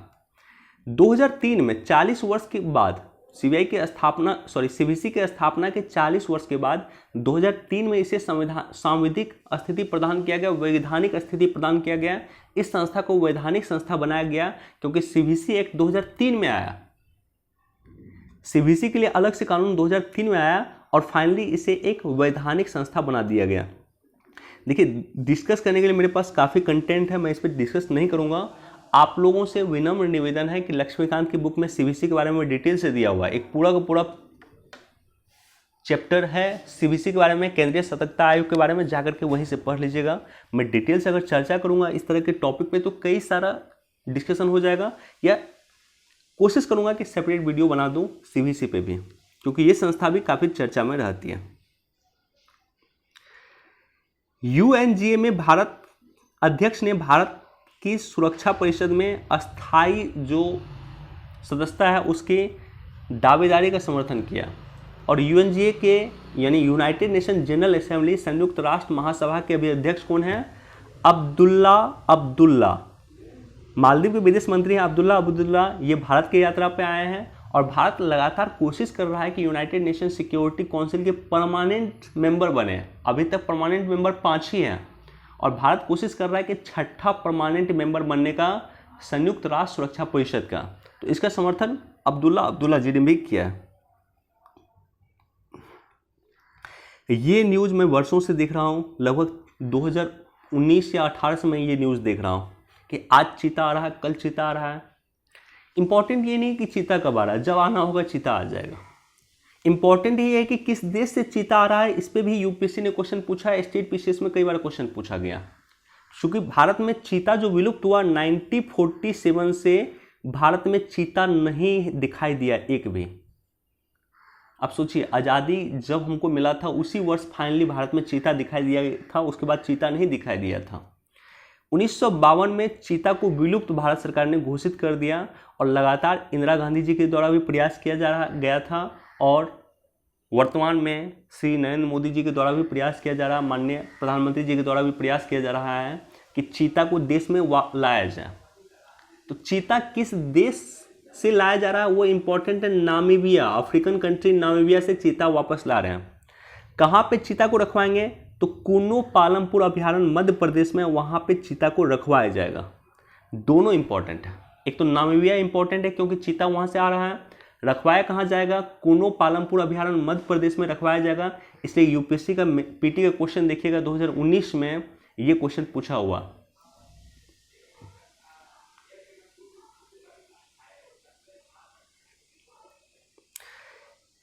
2003 में 40 वर्ष के बाद सीबीसी के स्थापना के 40 वर्ष के बाद 2003 में इसे सांविधिक स्थिति प्रदान किया गया, वैधानिक स्थिति प्रदान किया गया। इस संस्था को वैधानिक संस्था बनाया गया क्योंकि सीबीसी एक्ट 2003 में आया। सीबीसी के लिए अलग से कानून 2003 में आया और फाइनली इसे एक वैधानिक संस्था बना दिया गया। देखिए डिस्कस करने के लिए मेरे पास काफ़ी कंटेंट है, मैं इस पर डिस्कस नहीं करूँगा। आप लोगों से विनम्र निवेदन है कि लक्ष्मीकांत की बुक में सीबीसी के बारे में डिटेल से दिया हुआ है, एक पूरा का पूरा चैप्टर है सीबीसी के बारे में, केंद्रीय सतर्कता आयोग के बारे में, जाकर के वहीं से पढ़ लीजिएगा। मैं डिटेल से अगर चर्चा करूँगा इस तरह के टॉपिक पे तो कई सारा डिस्कशन हो जाएगा, या कोशिश करूँगा कि सेपरेट वीडियो बना दूँ सीबीसी पे भी, क्योंकि ये संस्था भी काफ़ी चर्चा में रहती है। यूएनजीए में भारत अध्यक्ष ने भारत की सुरक्षा परिषद में अस्थायी जो सदस्यता है उसकी दावेदारी का समर्थन किया। और यूएनजीए के यानी यूनाइटेड नेशन जनरल असेंबली संयुक्त राष्ट्र महासभा के अभी अध्यक्ष कौन है? अब्दुल्ला। मालदीव के विदेश मंत्री हैं अब्दुल्ला। ये भारत की यात्रा पे आए हैं और भारत लगातार कोशिश कर रहा है कि यूनाइटेड नेशन सिक्योरिटी काउंसिल के परमानेंट मेंबर बने। अभी तक परमानेंट मेंबर 5 ही हैं और भारत कोशिश कर रहा है कि 6ठा परमानेंट मेंबर बनने का संयुक्त राष्ट्र सुरक्षा परिषद का। तो इसका समर्थन अब्दुल्ला जी ने भी किया है। ये न्यूज़ मैं वर्षों से देख रहा हूँ, लगभग 2019 या 18 से मैं ये न्यूज़ देख रहा हूँ कि आज चीता आ रहा है, कल चीता आ रहा है। इंपॉर्टेंट ये नहीं कि चीता कब आ रहा है, जब आना होगा चीता आ जाएगा। इंपॉर्टेंट ये है कि किस देश से चीता आ रहा है। इस पे भी यूपीएससी ने क्वेश्चन पूछा है, स्टेट पीसीएस में कई बार क्वेश्चन पूछा गया। क्योंकि भारत में चीता जो विलुप्त हुआ 1947 से भारत में चीता नहीं दिखाई दिया एक भी। अब सोचिए आज़ादी जब हमको मिला था उसी वर्ष फाइनली भारत में चीता दिखाई दिया था, उसके बाद चीता नहीं दिखाई दिया था। 1952 में चीता को विलुप्त भारत सरकार ने घोषित कर दिया और लगातार इंदिरा गांधी जी के द्वारा भी प्रयास किया गया था और वर्तमान में श्री नरेंद्र मोदी जी के द्वारा भी प्रयास किया जा रहा है, माननीय प्रधानमंत्री जी के द्वारा भी प्रयास किया जा रहा है कि चीता को देश में लाया जाए। तो चीता किस देश से लाया जा रहा है वो इंपॉर्टेंट है। नामीबिया, अफ्रीकन कंट्री नामीबिया से चीता वापस ला रहे हैं। कहाँ पे चीता को रखवाएंगे? तो कूनो पालमपुर अभयारण्य मध्य प्रदेश में, वहाँ पे चीता को रखवाया जाएगा। दोनों इंपॉर्टेंट है। एक तो नामीबिया इंपॉर्टेंट है क्योंकि चीता वहाँ से आ रहा है। रखवाया कहाँ जाएगा? कूनो पालमपुर अभयारण्य मध्य प्रदेश में रखवाया जाएगा। इसलिए यूपीएससी का पीटी का क्वेश्चन देखिएगा 2019 में ये क्वेश्चन पूछा हुआ।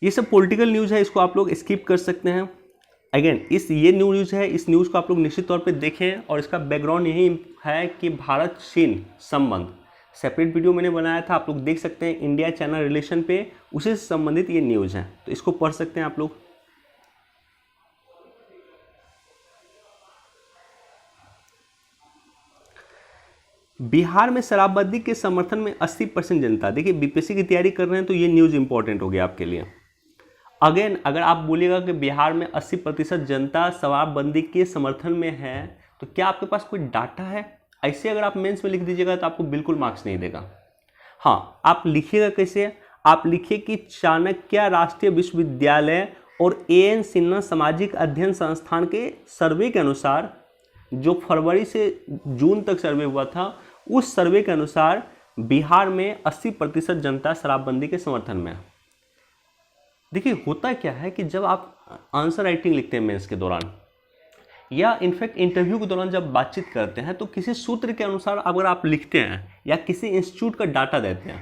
ये सब पॉलिटिकल न्यूज़ है, इसको आप लोग स्किप कर सकते हैं। अगेन ये न्यूज़ है, इस न्यूज़ को आप लोग निश्चित तौर पे देखें और इसका बैकग्राउंड यही है कि भारत चीन संबंध सेपरेट वीडियो मैंने बनाया था, आप लोग देख सकते हैं इंडिया चाइना रिलेशन पे, उसी से संबंधित ये न्यूज़ है, तो इसको पढ़ सकते हैं आप लोग। बिहार में शराबबंदी के समर्थन में 80% जनता। देखिए बीपीएससी की तैयारी कर रहे हैं तो ये न्यूज़ इंपॉर्टेंट हो गया आपके लिए। अगेन अगर आप बोलिएगा कि बिहार में 80% जनता शराबबंदी के समर्थन में है, तो क्या आपके पास कोई डाटा है? ऐसे अगर आप मेंस में लिख दीजिएगा तो आपको बिल्कुल मार्क्स नहीं देगा। हाँ, आप लिखिएगा कैसे? आप लिखिए कि चाणक्य राष्ट्रीय विश्वविद्यालय और एएन सिन्हा सामाजिक अध्ययन संस्थान के सर्वे के अनुसार, जो फरवरी से जून तक सर्वे हुआ था, उस सर्वे के अनुसार बिहार में 80% जनता शराबबंदी के समर्थन में है। देखिए होता क्या है कि जब आप आंसर राइटिंग लिखते हैं मेंस के दौरान या इनफैक्ट इंटरव्यू के दौरान जब बातचीत करते हैं, तो किसी सूत्र के अनुसार अगर आप लिखते हैं या किसी इंस्टीट्यूट का डाटा देते हैं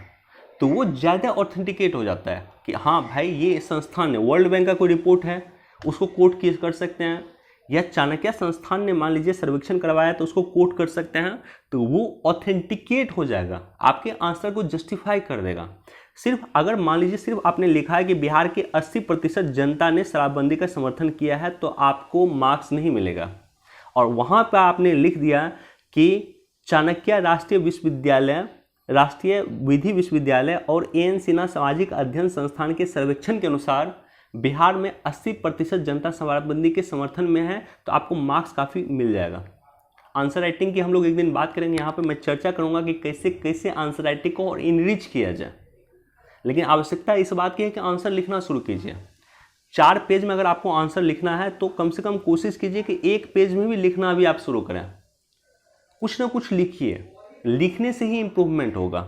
तो वो ज़्यादा ऑथेंटिकेट हो जाता है कि हाँ भाई ये संस्थान है, वर्ल्ड बैंक का कोई रिपोर्ट है उसको कोट कर सकते हैं, या चाणक्य संस्थान ने मान लीजिए सर्वेक्षण करवाया तो उसको कोट कर सकते हैं, तो वो ऑथेंटिकेट हो जाएगा, आपके आंसर को जस्टिफाई कर देगा। सिर्फ अगर मान लीजिए सिर्फ आपने लिखा है कि बिहार के 80% जनता ने शराबबंदी का समर्थन किया है, तो आपको मार्क्स नहीं मिलेगा। और वहाँ पर आपने लिख दिया कि चाणक्य राष्ट्रीय विश्वविद्यालय, राष्ट्रीय विधि विश्वविद्यालय और एएन सिन्हा सामाजिक अध्ययन संस्थान के सर्वेक्षण के अनुसार बिहार में 80% जनता शराबबंदी के समर्थन में है, तो आपको मार्क्स काफ़ी मिल जाएगा। आंसर राइटिंग की हम लोग एक दिन बात करेंगे, यहाँ पे मैं चर्चा करूँगा कि कैसे कैसे आंसर राइटिंग को और इनरिच किया जाए। लेकिन आवश्यकता इस बात की है कि आंसर लिखना शुरू कीजिए। 4 पेज में अगर आपको आंसर लिखना है तो कम से कम कोशिश कीजिए कि 1 पेज में भी लिखना भी आप शुरू करें। कुछ ना कुछ लिखिए, लिखने से ही इंप्रूवमेंट होगा।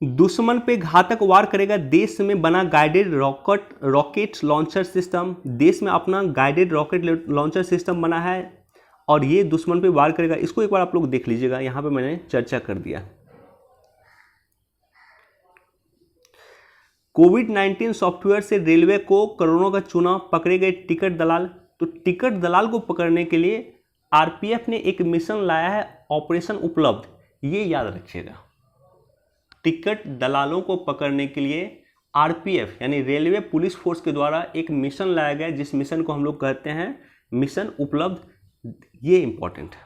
दुश्मन पे घातक वार करेगा, देश में बना गाइडेड रॉकेट लॉन्चर सिस्टम। देश में अपना गाइडेड रॉकेट लॉन्चर सिस्टम बना है और ये दुश्मन पे वार करेगा। इसको एक बार आप लोग देख लीजिएगा, यहाँ पे मैंने चर्चा कर दिया। कोविड-19 सॉफ्टवेयर से रेलवे को करोड़ों का चूना, पकड़े गए टिकट दलाल। तो टिकट दलाल को पकड़ने के लिए आरपीएफ ने एक मिशन लाया है, ऑपरेशन उपलब्ध। ये याद रखिएगा, टिकट दलालों को पकड़ने के लिए आरपीएफ यानी रेलवे पुलिस फोर्स के द्वारा एक मिशन लाया गया, जिस मिशन को हम लोग कहते हैं मिशन उपलब्ध। ये इंपॉर्टेंट है।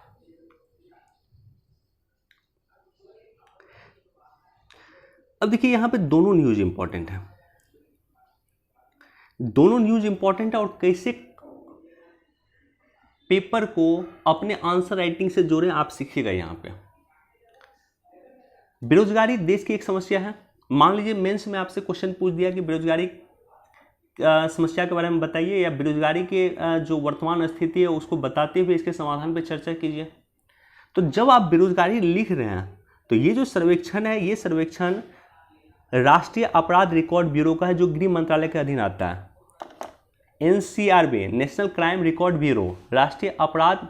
अब देखिए यहां पे दोनों न्यूज इंपॉर्टेंट है, दोनों न्यूज इंपॉर्टेंट है और कैसे पेपर को अपने आंसर राइटिंग से जोड़ें आप सीखिएगा। यहां पे बेरोजगारी देश की एक समस्या है। मान लीजिए मेंस में आपसे क्वेश्चन पूछ दिया कि बेरोजगारी समस्या के बारे में बताइए, या बेरोजगारी के जो वर्तमान स्थिति है उसको बताते हुए इसके समाधान पर चर्चा कीजिए। तो जब आप बेरोजगारी लिख रहे हैं तो ये जो सर्वेक्षण है, ये सर्वेक्षण राष्ट्रीय अपराध रिकॉर्ड ब्यूरो का है, जो गृह मंत्रालय के अधीन आता है। NCRB, national crime record bureau, राष्ट्रीय अपराध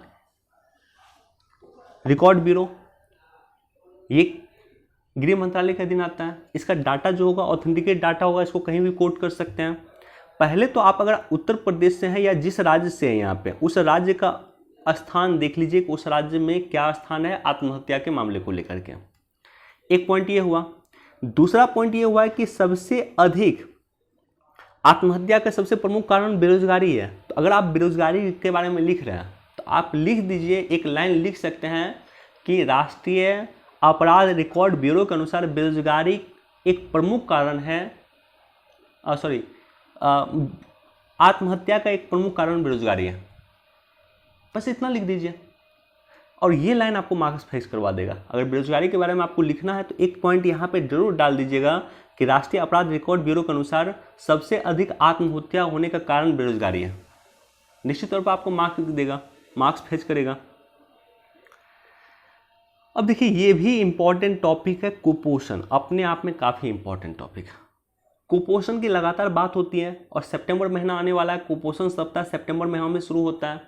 रिकॉर्ड ब्यूरो, ये गृह मंत्रालय के अधीन आता है। इसका डाटा जो होगा ऑथेंटिकेट डाटा होगा, इसको कहीं भी कोट कर सकते हैं। पहले तो आप अगर उत्तर प्रदेश से हैं या जिस राज्य से हैं यहाँ पे, उस राज्य का स्थान देख लीजिए कि उस राज्य में क्या स्थान है आत्महत्या के मामले को लेकर के। एक पॉइंट ये हुआ। दूसरा पॉइंट ये हुआ है कि सबसे अधिक आत्महत्या का सबसे प्रमुख कारण बेरोजगारी है। तो अगर आप बेरोजगारी के बारे में लिख रहे हैं तो आप लिख दीजिए, एक लाइन लिख सकते हैं कि राष्ट्रीय अपराध रिकॉर्ड ब्यूरो के अनुसार बेरोजगारी एक प्रमुख कारण है, आत्महत्या का एक प्रमुख कारण बेरोजगारी है। बस इतना लिख दीजिए और ये लाइन आपको मार्क्स फिक्स करवा देगा। अगर बेरोजगारी के बारे में आपको लिखना है तो एक पॉइंट यहाँ पे जरूर डाल दीजिएगा कि राष्ट्रीय अपराध रिकॉर्ड ब्यूरो के अनुसार सबसे अधिक आत्महत्या होने का कारण बेरोजगारी है। निश्चित तौर पर आपको मार्क्स देगा, मार्क्स फिक्स करेगा। अब देखिए ये भी इंपॉर्टेंट टॉपिक है कुपोषण, अपने आप में काफ़ी इंपॉर्टेंट टॉपिक है। कुपोषण की लगातार बात होती है और सितंबर महीना आने वाला है, कुपोषण सप्ताह सितंबर महीना में शुरू होता है,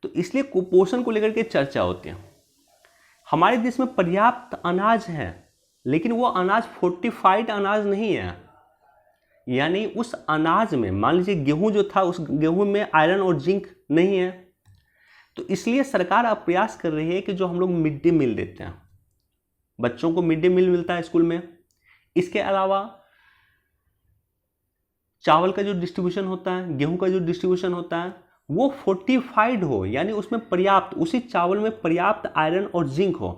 तो इसलिए कुपोषण को लेकर के चर्चा होती है। हमारे देश में पर्याप्त अनाज है लेकिन वो अनाज फोर्टिफाइड अनाज नहीं है, यानी उस अनाज में मान लीजिए गेहूं जो था उस गेहूं में आयरन और जिंक नहीं है। तो इसलिए सरकार अब प्रयास कर रही है कि जो हम लोग मिड डे मील देते हैं, बच्चों को मिड डे मील मिलता है स्कूल में, इसके अलावा चावल का जो डिस्ट्रीब्यूशन होता है, गेहूं का जो डिस्ट्रीब्यूशन होता है वो फोर्टिफाइड हो, यानी उसमें पर्याप्त, उसी चावल में पर्याप्त आयरन और जिंक हो।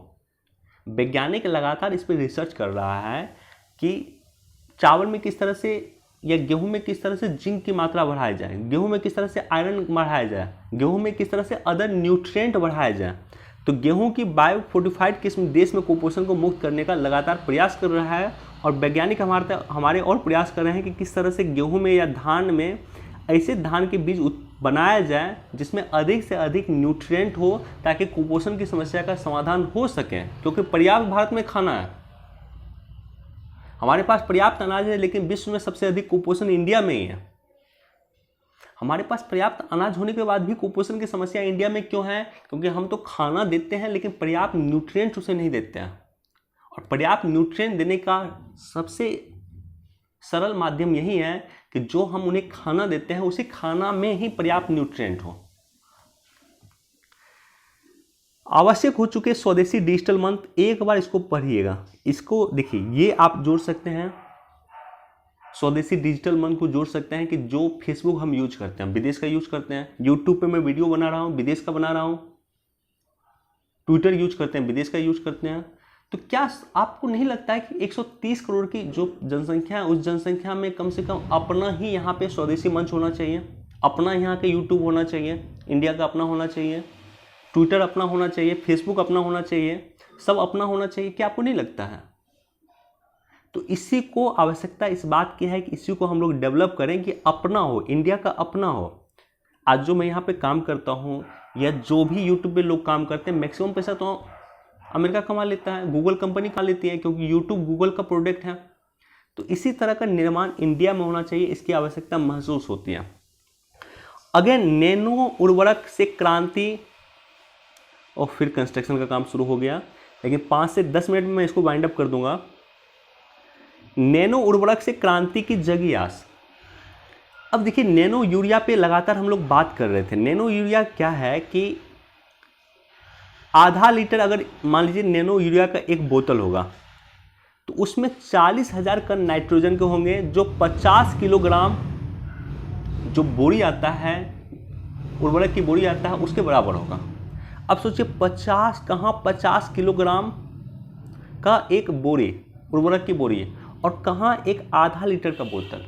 वैज्ञानिक लगातार इस पर रिसर्च कर रहा है कि चावल में किस तरह से या गेहूं में किस तरह से जिंक की मात्रा बढ़ाई जाए, गेहूं में किस तरह से आयरन बढ़ाया जाए, गेहूं में किस तरह से अदर न्यूट्रिएंट बढ़ाया जाए। तो गेहूं की बायो फोर्टिफाइड किस्म देश में कुपोषण को मुक्त करने का लगातार प्रयास कर रहा है और वैज्ञानिक हमारे और प्रयास कर रहे हैं कि किस तरह से गेहूं में या धान में ऐसे धान के बीज बनाया जाए जिसमें अधिक से अधिक न्यूट्रिएंट हो ताकि कुपोषण की समस्या का समाधान हो सके, क्योंकि पर्याप्त भारत में खाना है, हमारे पास पर्याप्त अनाज है, लेकिन विश्व में सबसे अधिक कुपोषण इंडिया में ही है। हमारे पास पर्याप्त अनाज होने के बाद भी कुपोषण की समस्या इंडिया में क्यों है? क्योंकि हम तो खाना देते हैं लेकिन पर्याप्त न्यूट्रिएंट उसे नहीं देते हैं, और पर्याप्त न्यूट्रिएंट देने का सबसे सरल माध्यम यही है कि जो हम उन्हें खाना देते हैं उसी खाना में ही पर्याप्त न्यूट्रिएंट हो। आवश्यक हो चुके स्वदेशी डिजिटल मंत्र, एक बार इसको पढ़िएगा, इसको देखिए, ये आप जोड़ सकते हैं, स्वदेशी डिजिटल मंत्र को जोड़ सकते हैं कि जो फेसबुक हम यूज करते हैं विदेश का यूज करते हैं, यूट्यूब पे मैं वीडियो बना रहा हूँ विदेश का बना रहा हूँ, ट्विटर यूज करते हैं विदेश का यूज करते हैं। तो क्या आपको नहीं लगता है कि 130 करोड़ की जो जनसंख्या है उस जनसंख्या में कम से कम अपना ही यहाँ पे स्वदेशी मंच होना चाहिए, अपना यहाँ का यूट्यूब होना चाहिए, इंडिया का अपना होना चाहिए, ट्विटर अपना होना चाहिए, फेसबुक अपना होना चाहिए, सब अपना होना चाहिए? क्या आपको नहीं लगता है? तो इसी को आवश्यकता इस बात की है कि इसी को हम लोग डेवलप करें कि अपना हो, इंडिया का अपना हो। आज जो मैं यहाँ पे काम करता हूँ या जो भी यूट्यूब पे लोग काम करते हैं, मैक्सिमम पैसा तो अमेरिका कमा लेता है, गूगल कंपनी कमा लेती है, क्योंकि यूट्यूब गूगल का प्रोडक्ट है। तो इसी तरह का निर्माण इंडिया में होना चाहिए, इसकी आवश्यकता महसूस होती है। अगेन नैनो उर्वरक से क्रांति, और फिर कंस्ट्रक्शन का काम शुरू हो गया, लेकिन 5 से 10 मिनट में मैं इसको वाइंड अप कर दूंगा। नैनो उर्वरक से क्रांति की जगी आस। अब देखिए नैनो यूरिया पे लगातार हम लोग बात कर रहे थे। नैनो यूरिया क्या है कि आधा लीटर, अगर मान लीजिए नैनो यूरिया का एक बोतल होगा तो उसमें 40,000 कण नाइट्रोजन के होंगे, जो 50 किलोग्राम जो बोरी आता है, उर्वरक की बोरी आता है, उसके बराबर होगा। अब सोचिए 50 किलोग्राम का एक बोरी, उर्वरक की बोरी, और कहाँ एक आधा लीटर का बोतल,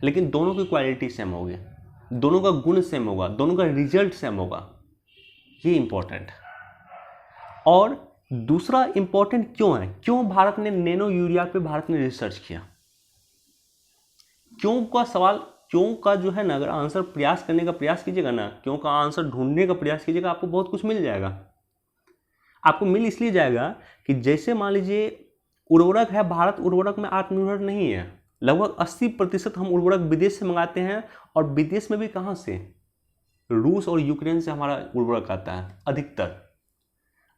लेकिन दोनों की क्वालिटी सेम होगी, दोनों का गुण सेम होगा, दोनों का रिजल्ट सेम होगा। ये इंपॉर्टेंट है। और दूसरा इंपॉर्टेंट क्यों है, क्यों भारत ने नैनो यूरिया पे भारत ने रिसर्च किया? क्यों का सवाल, क्यों का जो है ना, अगर आंसर प्रयास करने का प्रयास कीजिएगा ना, क्यों का आंसर ढूंढने का प्रयास कीजिएगा, आपको बहुत कुछ मिल जाएगा। आपको मिल इसलिए जाएगा कि जैसे मान लीजिए उर्वरक है, भारत उर्वरक में आत्मनिर्भर नहीं है, लगभग 80% हम उर्वरक विदेश से मंगाते हैं, और विदेश में भी कहाँ से? रूस और यूक्रेन से हमारा उर्वरक आता है अधिकतर।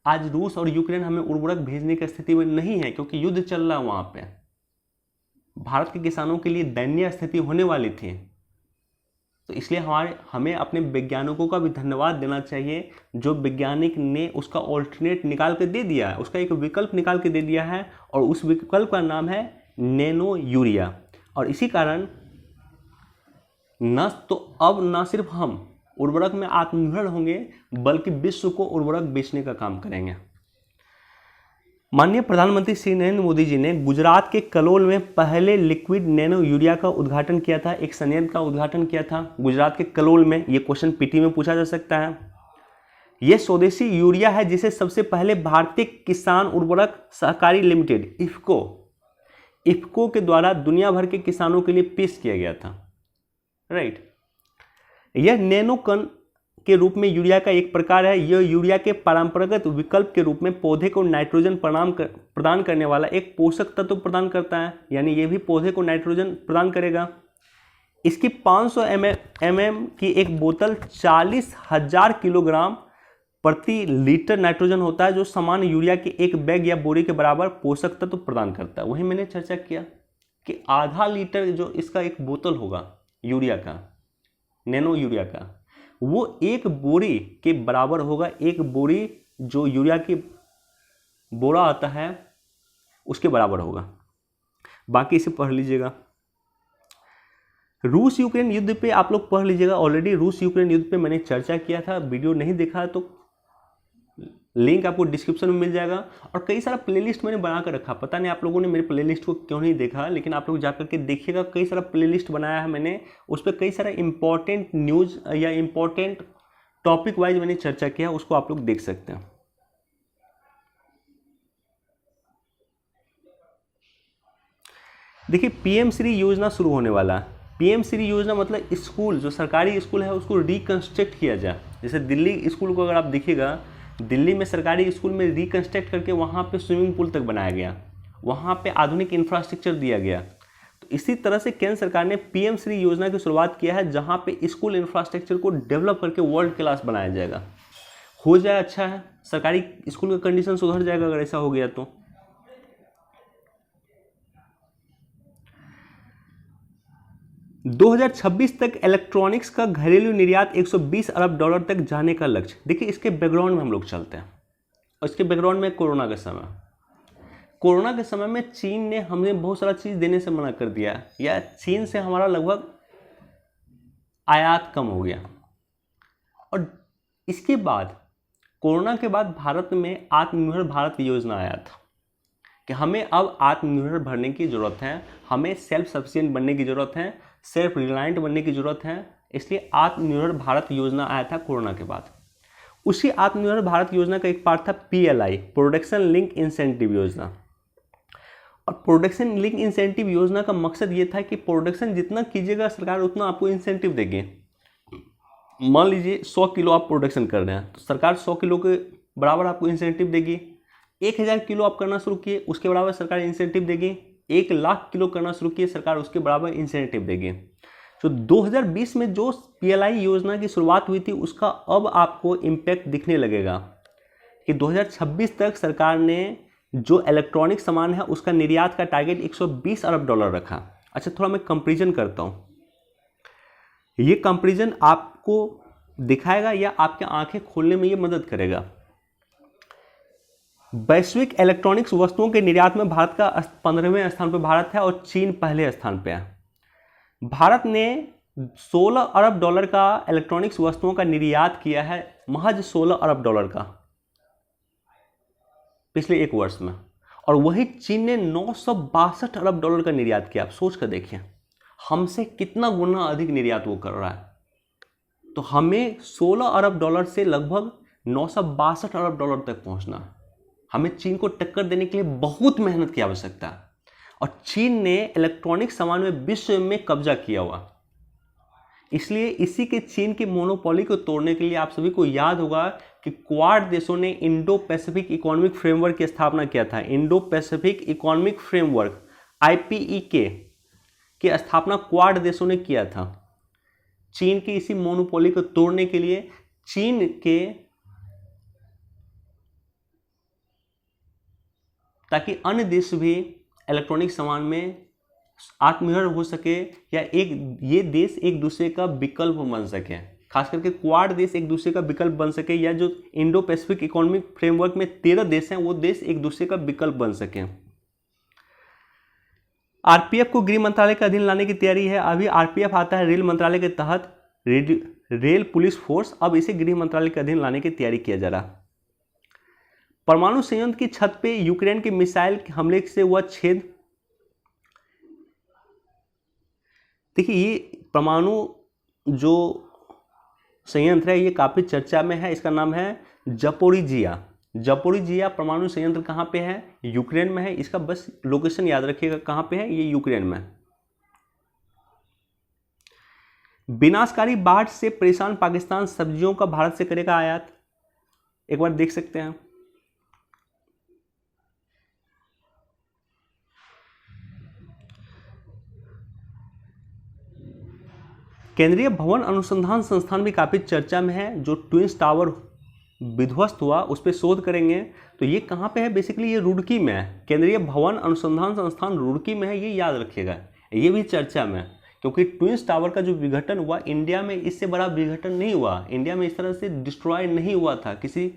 आज रूस और यूक्रेन हमें उर्वरक भेजने की स्थिति में नहीं है, क्योंकि युद्ध चल रहा है वहाँ पे। भारत के किसानों के लिए दयनीय स्थिति होने वाली थी। तो इसलिए हमें अपने वैज्ञानिकों का भी धन्यवाद देना चाहिए, जो वैज्ञानिक ने उसका ऑल्टरनेट निकाल के दे दिया है, उसका एक विकल्प निकाल के दे दिया है, और उस विकल्प का नाम है नैनो यूरिया। और इसी कारण अब न सिर्फ हम उर्वरक में आत्मनिर्भर होंगे, बल्कि विश्व को उर्वरक बेचने का काम करेंगे। माननीय प्रधानमंत्री श्री नरेंद्र मोदी जी ने गुजरात के कलोल में पहले लिक्विड नैनो यूरिया का उद्घाटन किया था, एक संयंत्र का उद्घाटन किया था गुजरात के कलोल में। ये क्वेश्चन पीटी में पूछा जा सकता है। यह स्वदेशी यूरिया है जिसे सबसे पहले भारतीय किसान उर्वरक सहकारी लिमिटेड इफ्को के द्वारा दुनिया भर के किसानों के लिए पेश किया गया था। राइट, यह नैनो कण के रूप में यूरिया का एक प्रकार है। यह यूरिया के परंपरागत विकल्प के रूप में पौधे को नाइट्रोजन प्रदान करने वाला एक पोषक तत्व प्रदान करता है, यानी यह भी पौधे को नाइट्रोजन प्रदान करेगा। इसकी 500 mm की एक बोतल 40,000 किलोग्राम प्रति लीटर नाइट्रोजन होता है, जो सामान्य यूरिया के एक बैग या बोरी के बराबर पोषक तत्व प्रदान करता है। वही मैंने चर्चा किया कि आधा लीटर जो इसका एक बोतल होगा यूरिया का, नैनो यूरिया का, वो एक बोरी के बराबर होगा। एक बोरी जो यूरिया की बोरा आता है उसके बराबर होगा। बाकी इसे पढ़ लीजिएगा। रूस यूक्रेन युद्ध पे आप लोग पढ़ लीजिएगा। ऑलरेडी रूस यूक्रेन युद्ध पे मैंने चर्चा किया था, वीडियो नहीं देखा तो लिंक आपको डिस्क्रिप्शन में मिल जाएगा। और कई सारा प्लेलिस्ट मैंने बना कर रखा, पता नहीं आप लोगों ने मेरे प्लेलिस्ट को क्यों नहीं देखा, लेकिन आप लोग जाकर के देखिएगा। कई सारा प्लेलिस्ट बनाया है मैंने, उस पर कई सारा इंपॉर्टेंट न्यूज़ या इंपॉर्टेंट टॉपिक वाइज मैंने चर्चा किया, उसको आप लोग देख सकते हैं। देखिए, पीएम श्री योजना शुरू होने वाला है। पीएम श्री योजना मतलब स्कूल, जो सरकारी स्कूल है उसको रिकंस्ट्रक्ट किया जाए। जैसे दिल्ली स्कूल को अगर आप देखिएगा, दिल्ली में सरकारी स्कूल में रिकंस्ट्रक्ट करके वहाँ पे स्विमिंग पूल तक बनाया गया, वहाँ पे आधुनिक इंफ्रास्ट्रक्चर दिया गया। तो इसी तरह से केंद्र सरकार ने पीएम श्री योजना की शुरुआत किया है, जहाँ पे स्कूल इंफ्रास्ट्रक्चर को डेवलप करके वर्ल्ड क्लास बनाया जाएगा। हो जाए अच्छा है, सरकारी स्कूल का कंडीशन सुधर जाएगा अगर ऐसा हो गया तो। $2026 तक इलेक्ट्रॉनिक्स का घरेलू निर्यात $120 अरब तक जाने का लक्ष्य। देखिए, इसके बैकग्राउंड में हम लोग चलते हैं, और इसके बैकग्राउंड में कोरोना के समय में चीन ने हमें बहुत सारा चीज़ देने से मना कर दिया, या चीन से हमारा लगभग आयात कम हो गया। और इसके बाद कोरोना के बाद भारत में आत्मनिर्भर भारत योजना आया था कि हमें अब आत्मनिर्भर बनने की ज़रूरत है, हमें सेल्फ सफिशिएंट बनने की ज़रूरत है, सेल्फ रिलायंट बनने की ज़रूरत है। इसलिए आत्मनिर्भर भारत योजना आया था कोरोना के बाद। उसी आत्मनिर्भर भारत योजना का एक पार्ट था PLI, प्रोडक्शन लिंक इंसेंटिव योजना। और प्रोडक्शन लिंक इंसेंटिव योजना का मकसद ये था कि प्रोडक्शन जितना कीजिएगा सरकार उतना आपको इंसेंटिव देगी। मान लीजिए 100 किलो आप प्रोडक्शन कर रहे हैं, तो सरकार 100 किलो के बराबर आपको इंसेंटिव देगी। 1000 किलो आप करना शुरू किए, उसके बराबर सरकार इंसेंटिव देगी। 1 लाख किलो करना शुरू किए, सरकार उसके बराबर इंसेंटिव देगी। तो 2020 में जो PLI योजना की शुरुआत हुई थी, उसका अब आपको इम्पैक्ट दिखने लगेगा कि 2026 तक सरकार ने जो इलेक्ट्रॉनिक सामान है उसका निर्यात का टारगेट $120 अरब रखा। अच्छा, थोड़ा मैं कंपेरिजन करता हूँ। ये कंपेरिजन आपको दिखाएगा या आपके आंखें खोलने में ये मदद करेगा। वैश्विक इलेक्ट्रॉनिक्स वस्तुओं के निर्यात में भारत का 15वें स्थान पर भारत है और चीन पहले स्थान पर है। भारत ने $16 अरब का इलेक्ट्रॉनिक्स वस्तुओं का निर्यात किया है, महज $16 अरब का पिछले एक वर्ष में। और वही चीन ने $962 अरब का निर्यात किया। आप सोच कर देखिए, हमसे कितना गुना अधिक निर्यात वो कर रहा है। तो हमें $16 अरब से लगभग $962 अरब तक पहुंचना है। हमें चीन को टक्कर देने के लिए बहुत मेहनत की आवश्यकता है। और चीन ने इलेक्ट्रॉनिक सामान में विश्व में कब्जा किया हुआ, इसलिए इसी के चीन की मोनोपोली को तोड़ने के लिए आप सभी को याद होगा कि क्वाड देशों ने इंडो पैसिफिक इकोनॉमिक फ्रेमवर्क की स्थापना किया था। Indo Pacific economic framework IPEK की स्थापना क्वाड देशों ने किया था चीन की इसी मोनोपोली को तोड़ने के लिए, चीन के ताकि अन्य देश भी इलेक्ट्रॉनिक सामान में आत्मनिर्भर हो सके, या ये देश एक दूसरे का विकल्प बन सके। खास करके क्वाड देश एक दूसरे का विकल्प बन सके, या जो इंडो पैसिफिक इकोनॉमिक फ्रेमवर्क में 13 देश हैं वो देश एक दूसरे का विकल्प बन सके। RPF को गृह मंत्रालय के अधीन लाने की तैयारी है। अभी RPF आता है रेल मंत्रालय के तहत, रेल पुलिस फोर्स, अब इसे गृह मंत्रालय के अधीन लाने की तैयारी किया जा रहा। परमाणु संयंत्र की छत पे यूक्रेन के मिसाइल के हमले से हुआ छेद। देखिए ये परमाणु जो संयंत्र है ये काफ़ी चर्चा में है, इसका नाम है जपोरिजिया। जपोरिजिया परमाणु संयंत्र कहाँ पे है? यूक्रेन में है। इसका बस लोकेशन याद रखिएगा, कहाँ पे है? ये यूक्रेन में। विनाशकारी बाढ़ से परेशान पाकिस्तान सब्जियों का भारत से करेगा आयात। एक बार देख सकते हैं। केंद्रीय भवन अनुसंधान संस्थान भी काफ़ी चर्चा में है। जो ट्विंस टावर विध्वस्त हुआ उस पर शोध करेंगे। तो ये कहाँ पे है? बेसिकली ये रुड़की में है। केंद्रीय भवन अनुसंधान संस्थान रुड़की में है, ये याद रखिएगा। ये भी चर्चा में है क्योंकि ट्विंस टावर का जो विघटन हुआ इंडिया में इससे बड़ा विघटन नहीं हुआ। इंडिया में इस तरह से डिस्ट्रॉय नहीं हुआ था। किसी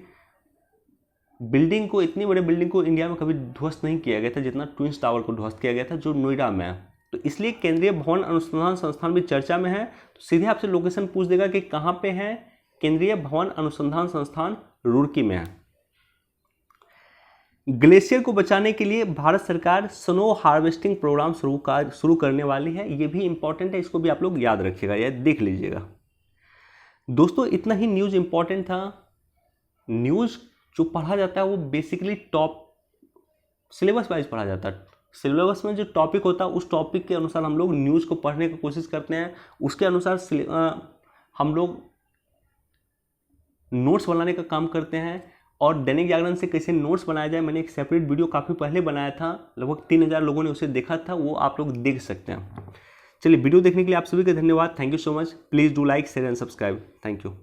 बिल्डिंग को, इतनी बड़े बिल्डिंग को इंडिया में कभी ध्वस्त नहीं किया गया था जितना ट्विंस टावर को ध्वस्त किया गया था जो नोएडा में है। तो इसलिए केंद्रीय भवन अनुसंधान संस्थान भी चर्चा में है। तो सीधे आपसे लोकेशन पूछ देगा कि कहाँ पे है? केंद्रीय भवन अनुसंधान संस्थान रुड़की में है। ग्लेशियर को बचाने के लिए भारत सरकार स्नो हार्वेस्टिंग प्रोग्राम शुरू करने वाली है। ये भी इंपॉर्टेंट है, इसको भी आप लोग याद रखिएगा, ये देख लीजिएगा। दोस्तों इतना ही न्यूज़ इंपॉर्टेंट था। न्यूज़ जो पढ़ा जाता है वो बेसिकली टॉप सिलेबस वाइज पढ़ा जाता है। सिलेबस में जो टॉपिक होता है उस टॉपिक के अनुसार हम लोग न्यूज़ को पढ़ने की कोशिश करते हैं। उसके अनुसार हम लोग नोट्स बनाने का काम करते हैं। और दैनिक जागरण से कैसे नोट्स बनाया जाए मैंने एक सेपरेट वीडियो काफ़ी पहले बनाया था, लगभग 3000 लोगों ने उसे देखा था, वो आप लोग देख सकते हैं। चलिए वीडियो देखने के लिए आप सभी का धन्यवाद। Thank you so much. Please do like, share and subscribe. Thank you.